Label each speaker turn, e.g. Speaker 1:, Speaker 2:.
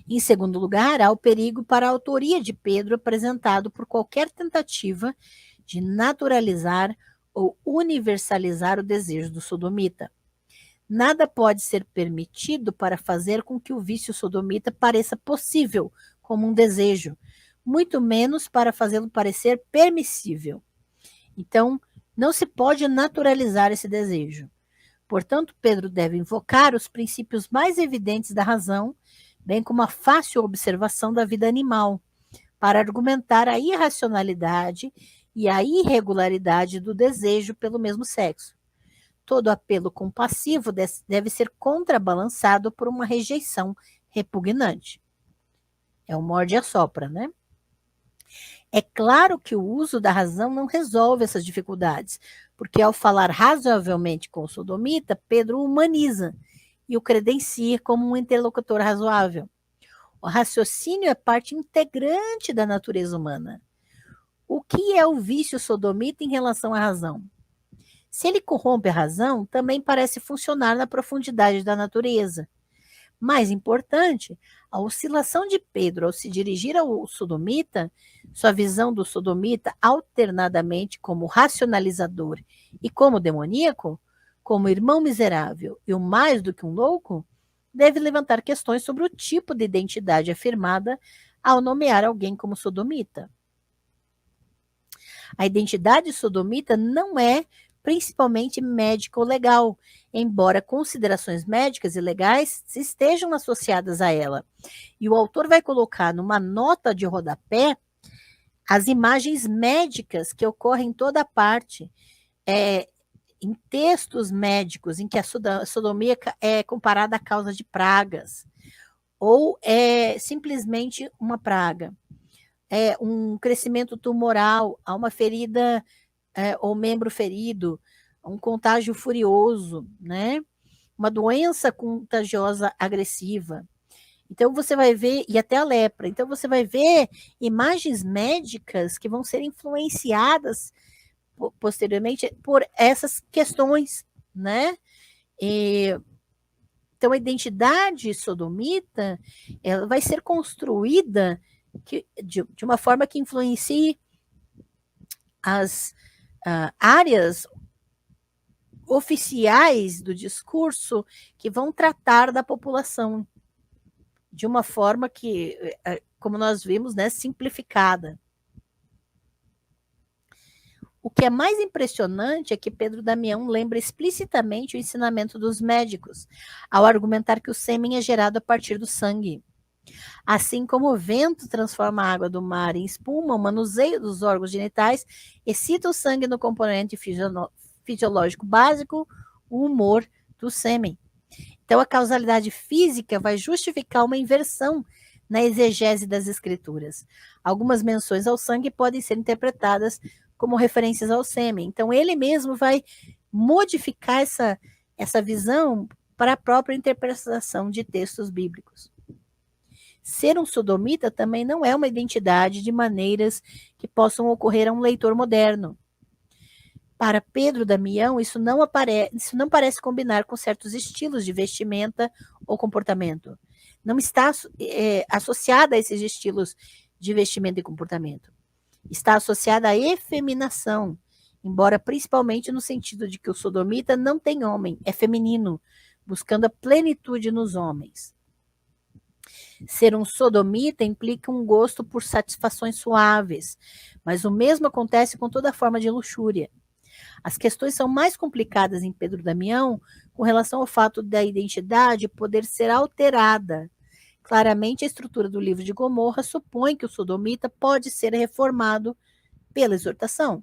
Speaker 1: Em segundo lugar, há o perigo para a autoria de Pedro apresentado por qualquer tentativa de naturalizar ou universalizar o desejo do sodomita. Nada pode ser permitido para fazer com que o vício sodomita pareça possível, como um desejo, muito menos para fazê-lo parecer permissível. Então, não se pode naturalizar esse desejo. Portanto, Pedro deve invocar os princípios mais evidentes da razão, bem como a fácil observação da vida animal, para argumentar a irracionalidade e a irregularidade do desejo pelo mesmo sexo. Todo apelo compassivo deve ser contrabalançado por uma rejeição repugnante. É o morde e assopra, né? É claro que o uso da razão não resolve essas dificuldades, porque ao falar razoavelmente com o sodomita, Pedro o humaniza e o credencia como um interlocutor razoável. O raciocínio é parte integrante da natureza humana. O que é o vício sodomita em relação à razão? Se ele corrompe a razão, também parece funcionar na profundidade da natureza. Mais importante, a oscilação de Pedro ao se dirigir ao sodomita, sua visão do sodomita alternadamente como racionalizador e como demoníaco, como irmão miserável e o mais do que um louco, deve levantar questões sobre o tipo de identidade afirmada ao nomear alguém como sodomita. A identidade sodomita não é principalmente médica ou legal, embora considerações médicas e legais estejam associadas a ela. E o autor vai colocar numa nota de rodapé as imagens médicas que ocorrem em toda parte, em textos médicos em que a sodomia é comparada à causa de pragas, ou é simplesmente uma praga. É um crescimento tumoral, há uma ferida ou membro ferido, um contágio furioso, né? Uma doença contagiosa agressiva. Então você vai ver, e até a lepra, então você vai ver imagens médicas que vão ser influenciadas posteriormente por essas questões, né? Então a identidade sodomita, ela vai ser construída de uma forma que influencie as áreas oficiais do discurso que vão tratar da população de uma forma que, como nós vimos, né, simplificada. O que é mais impressionante é que Pedro Damião lembra explicitamente o ensinamento dos médicos, ao argumentar que o sêmen é gerado a partir do sangue. Assim como o vento transforma a água do mar em espuma, o manuseio dos órgãos genitais excita o sangue no componente fisiológico básico, o humor do sêmen. Então, a causalidade física vai justificar uma inversão na exegese das escrituras. Algumas menções ao sangue podem ser interpretadas como referências ao sêmen. Então, ele mesmo vai modificar essa visão para a própria interpretação de textos bíblicos. Ser um sodomita também não é uma identidade de maneiras que possam ocorrer a um leitor moderno. Para Pedro Damião, isso não parece combinar com certos estilos de vestimenta ou comportamento. Não está associada a esses estilos de vestimenta e comportamento. Está associada à efeminação, embora principalmente no sentido de que o sodomita não tem homem, é feminino, buscando a plenitude nos homens. Ser um sodomita implica um gosto por satisfações suaves, mas o mesmo acontece com toda forma de luxúria. As questões são mais complicadas em Pedro Damião com relação ao fato da identidade poder ser alterada. Claramente, a estrutura do livro de Gomorra supõe que o sodomita pode ser reformado pela exortação.